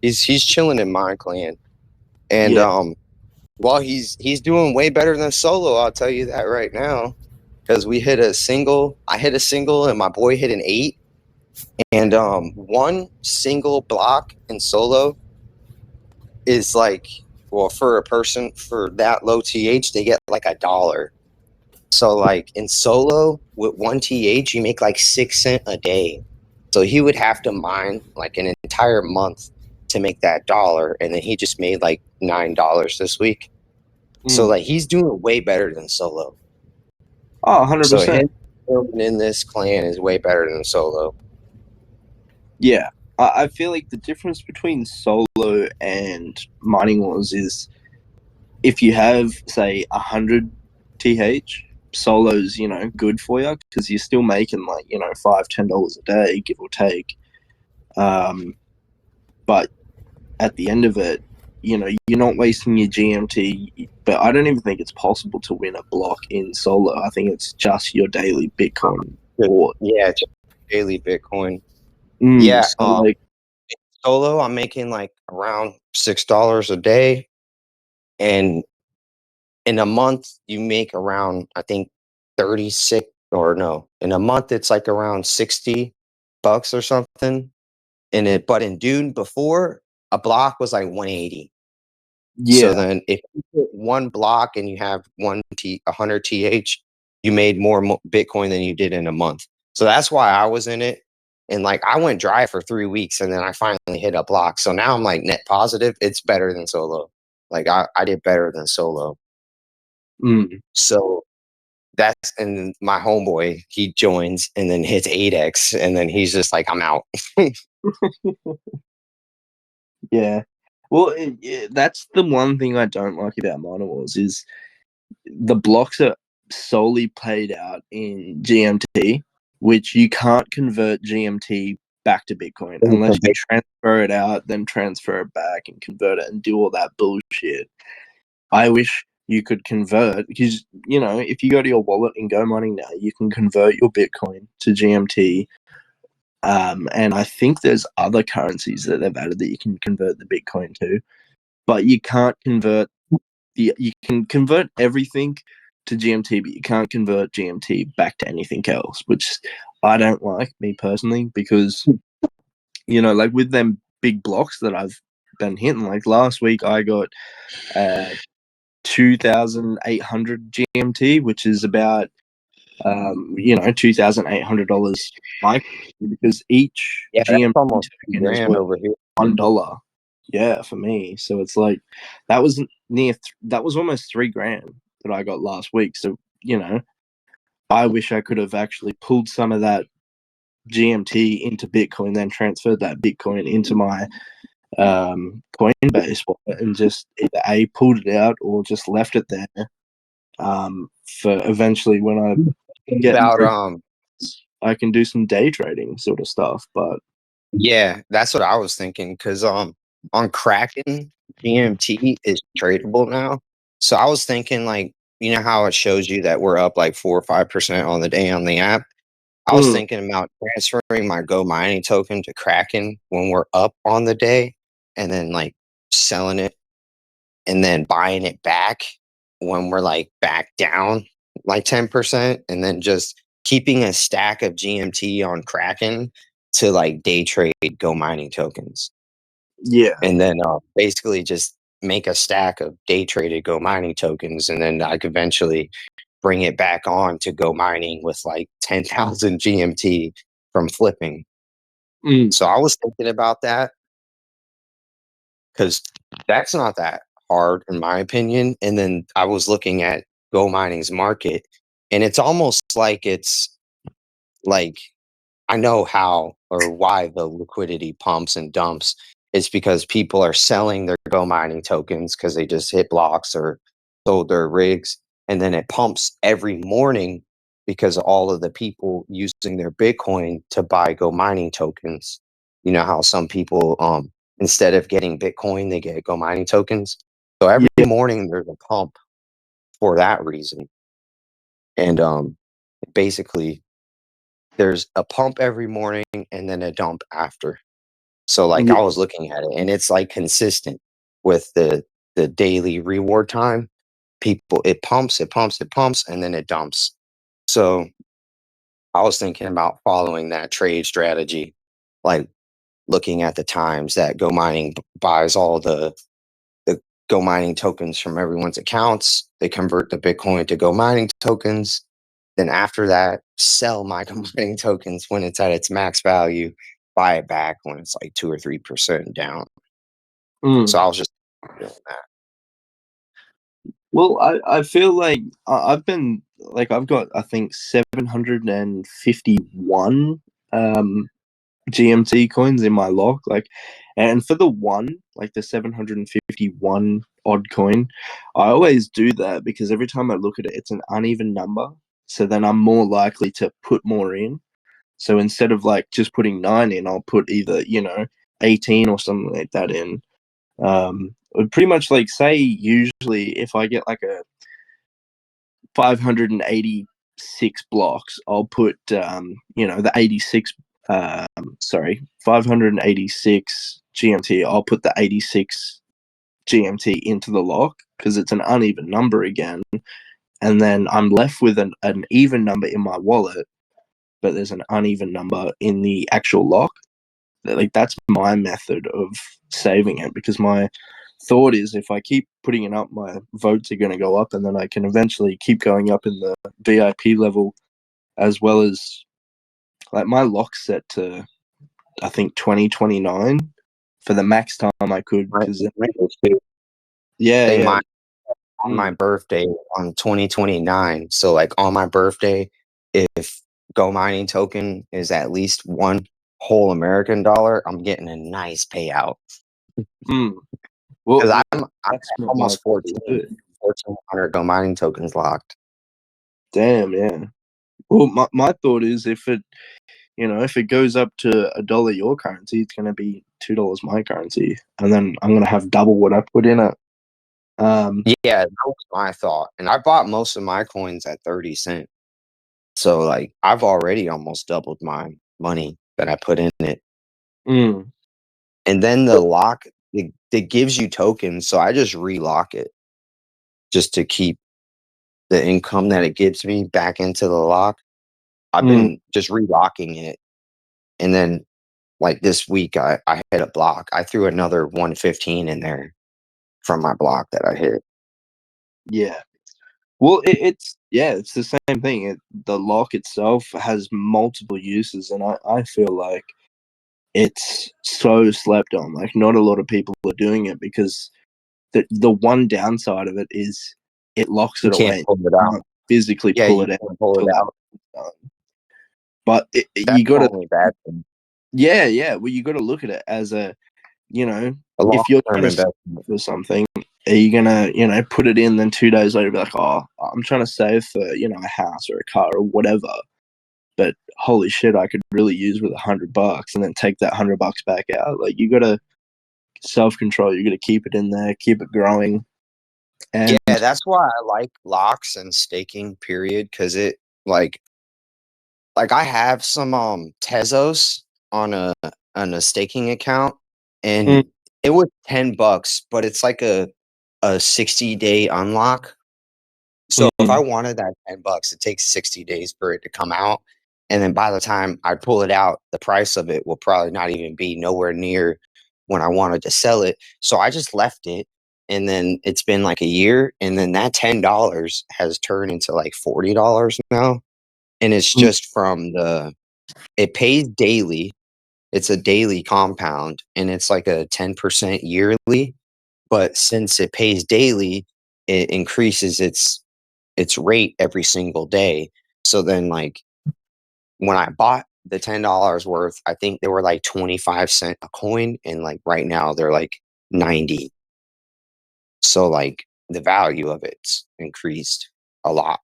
He's chilling in my clan, and well, he's doing way better than solo. I'll tell you that right now, because we hit a single. I hit a single, and my boy hit an 8. And one single block in solo is like, well, for a person for that low TH, they get like $1. So like in solo with 1 TH, you make like 6 cents a day. So he would have to mine like an entire month to make that $1, and then he just made like $9 this week. So like he's doing way better than solo. Oh, 100%. So him in this clan is way better than solo. Yeah, I feel like the difference between solo and Mining Wars is if you have, say, 100 TH, solo's, good for you because you're still making like, $5-10 a day, give or take. But at the end of it, you're not wasting your GMT. But I don't even think it's possible to win a block in solo. I think it's just your daily Bitcoin. Yeah, just daily Bitcoin. Yeah, so solo, I'm making like around $6 a day, and in a month you make around, I think, 36, or no, in a month it's like around $60 or something. But in Dune before, a block was like 180. So Yeah. then if you put one block and you have 100 TH, you made more Bitcoin than you did in a month. So that's why I was in it. And like I went dry for 3 weeks and then I finally hit a block. So now I'm like net positive. It's better than solo. Like I did better than solo. Mm. So that's, and then my homeboy, he joins and then hits 8x and then he's just like, I'm out. Yeah. Well, that's the one thing I don't like about Minor Wars is the blocks are solely played out in GMT, which you can't convert GMT back to Bitcoin unless you transfer it out, then transfer it back and convert it and do all that bullshit. I wish you could convert because, you know, if you go to your wallet and go mining now, you can convert your Bitcoin to GMT. And I think there's other currencies that they've added that you can convert the Bitcoin to, but you can't convert you can convert everything to GMT, but you can't convert GMT back to anything else, which I don't like, me personally, because, you know, like with them big blocks that I've been hitting, like last week I got 2,800 GMT, which is about you know, $2,800 because each Yeah, that's GMT almost token is grand worth over here. $1. Yeah, for me. So it's like that was that was almost $3,000 that I got last week. So, you know, I wish I could have actually pulled some of that GMT into Bitcoin, then transferred that Bitcoin into my Coinbase wallet and just either pulled it out or just left it there for eventually when I get About I can do some day trading sort of stuff. But yeah, that's what I was thinking because on Kraken, GMT is tradable now. So I was thinking like, you know how it shows you that we're up like 4 or 5% on the day on the app. I was thinking about transferring my Go Mining token to Kraken when we're up on the day, and then like selling it and then buying it back when we're like back down like 10%, and then just keeping a stack of GMT on Kraken to like day trade Go Mining tokens. yeah. And then basically just make a stack of day traded Go Mining tokens, and then I could eventually bring it back on to Go Mining with like 10,000 GMT from flipping. So I was thinking about that because that's not that hard in my opinion. And then I was looking at Go Mining's market, and it's almost like it's like I know how or why the liquidity pumps and dumps. It's because people are selling their Go Mining tokens because they just hit blocks or sold their rigs, and then it pumps every morning because all of the people using their Bitcoin to buy Go Mining tokens. You know how some people instead of getting Bitcoin they get Go Mining tokens. So every morning there's a pump for that reason, and basically there's a pump every morning and then a dump after. So like I was looking at it and it's like consistent with the daily reward time. People it pumps, it pumps, it pumps, and then it dumps. So I was thinking about following that trade strategy, like looking at the times that Go Mining buys all the Go Mining tokens from everyone's accounts. They convert the Bitcoin to Go Mining tokens. Then after that, sell my Go Mining tokens when it's at its max value, buy it back when it's like 2 or 3% down. So I was just doing that. Well, I feel like I've been like I've got I think 751 GMT coins in my lock, like, and for the one, like the 751 odd coin, I always do that because every time I look at it, it's an uneven number. So then I'm more likely to put more in. So instead of like just putting 9 in, I'll put either, you know, 18 or something like that in. Pretty much like say usually if I get like a 586 blocks, I'll put you know, the 86 sorry, 586 GMT, I'll put the 86 GMT into the lock because it's an uneven number again, and then I'm left with an even number in my wallet, but there's an uneven number in the actual lock. like that's my method of saving it, because my thought is if I keep putting it up, my votes are going to go up, and then I can eventually keep going up in the VIP level, as well as like my lock's set to I think 2029 for the max time I could. Because yeah, They yeah. might on my birthday on 2029. So like on my birthday, if Go Mining token is at least one whole American dollar, I'm getting a nice payout. Well, Because I'm that's at what my almost 1,400 Go Mining tokens locked. damn, yeah. Well, my thought is if it, if it goes up to $1 your currency, it's going to be $2 my currency, and then I'm going to have double what I put in it. Yeah, that was my thought. And I bought most of my coins at 30 cents. So like I've already almost doubled my money that I put in it. And then the lock, it gives you tokens. So I just relock it just to keep the income that it gives me back into the lock. I've been just relocking it. And then like this week I hit a block. I threw another 115 in there from my block that I hit. Yeah. Well, it's the same thing. The lock itself has multiple uses, and I feel like it's so slept on. Like, not a lot of people are doing it, because the one downside of it is it locks You it can't away. pull it You out. can't physically Yeah, pull you it out can't pull it until out. that's done. But That's you got the to, only bad thing. yeah. Well, you got to look at it as A if you're long-term trying to investment. for something, are you gonna, put it in, then 2 days later be like, oh, I'm trying to save for, a house or a car or whatever, but holy shit, I could really use with $100, and then take that $100 back out. Like, you gotta self-control. You gotta keep it in there, keep it growing. And Yeah, that's why I like locks and staking, period, because it like I have some Tezos on a staking account, and it was $10, but it's like a 60-day unlock. So if I wanted that $10, it takes 60 days for it to come out. And then by the time I pull it out, the price of it will probably not even be nowhere near when I wanted to sell it. So I just left it. And then it's been like a year. And then that $10 has turned into like $40 now. And it's just from it pays daily. It's a daily compound, and it's like a 10% yearly. But since it pays daily, it increases its rate every single day. So then like when I bought the $10 worth, I think they were like 25 cents a coin, and like right now they're like 90. So like the value of it's increased a lot.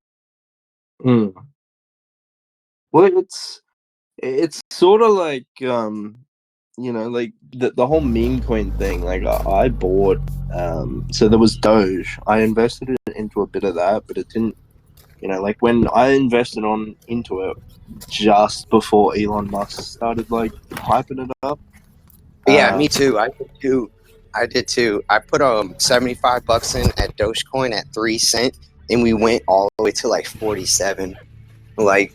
well, it's sort of like like the whole meme coin thing. Like, I bought so there was Doge. I invested into a bit of that, but it didn't, like when I invested into it just before Elon Musk started like hyping it up. Yeah, me too. I did too. I put $75 in at Dogecoin at 3 cents, and we went all the way to like 47. Like,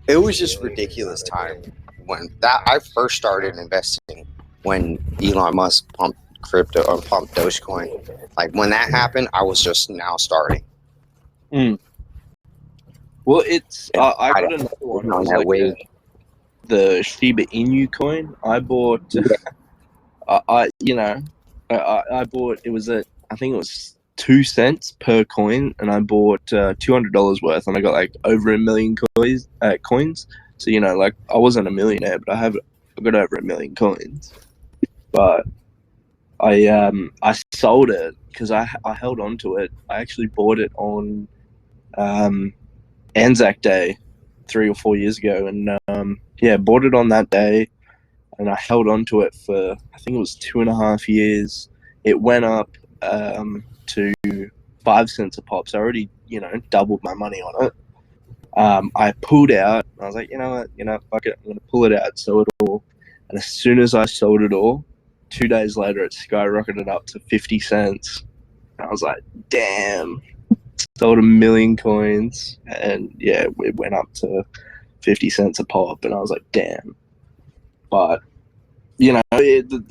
it was just ridiculous time when that I first started investing, when Elon Musk pumped crypto or pumped Dogecoin. Like when that happened, I was just now starting. Well, it's And I I got another one. It on was that like wave. the Shiba Inu coin. I bought. I I bought. It was I think it was 2 cents per coin, and I bought $200 worth, and I got like over 1 million coins. So, like, I wasn't a millionaire, but I got over 1 million coins. But I sold it because I held on to it. I actually bought it on Anzac Day 3 or 4 years ago, and bought it on that day, and I held on to it for, I think it was 2.5 years. It went up to 5 cents a pop, so I already doubled my money on it. I pulled out. I was like, fuck it, I'm gonna pull it out, sell it all. And as soon as I sold it all, 2 days later, it skyrocketed up to 50 cents. And I was like, damn, sold 1 million coins, and yeah, it went up to 50 cents a pop, and I was like, damn. But the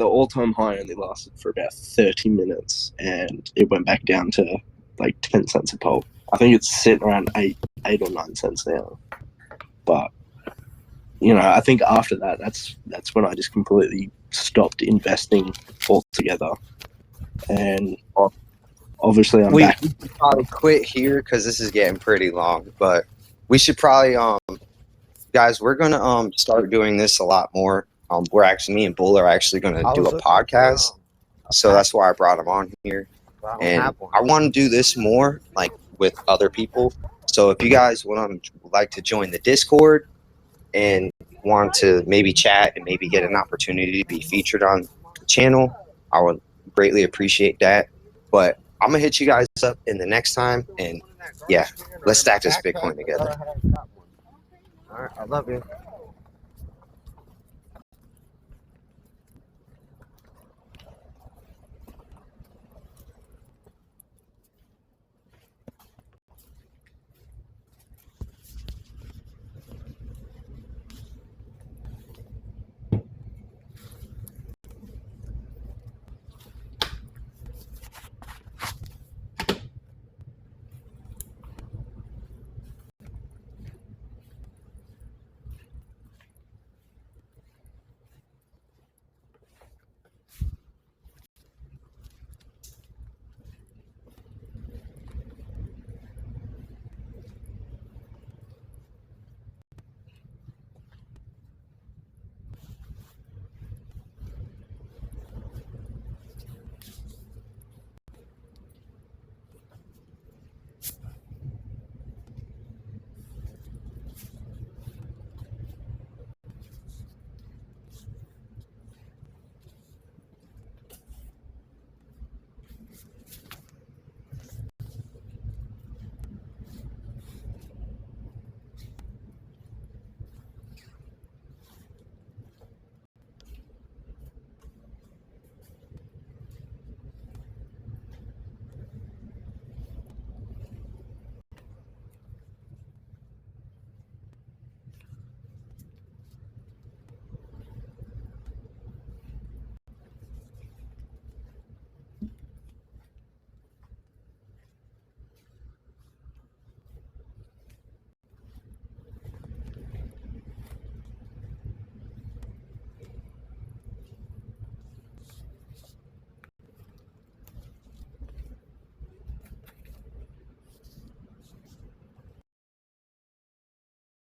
all-time high only lasted for about 30 minutes, and it went back down to like 10 cents a pop. I think it's sitting around 8 or 9 cents now. But I think after that, that's when I just completely stopped investing altogether. And obviously, I'm back. We should probably quit here because this is getting pretty long. But we should probably, guys, we're gonna start doing this a lot more. Me and Bull are actually gonna do a podcast, so that's why I brought him on here. And I want to do this more, like with other people. So if you guys would like to join the Discord and want to maybe chat and maybe get an opportunity to be featured on the channel, I would greatly appreciate that. But I'm gonna hit you guys up in the next time, and yeah, let's stack this Bitcoin together. All right, I love you.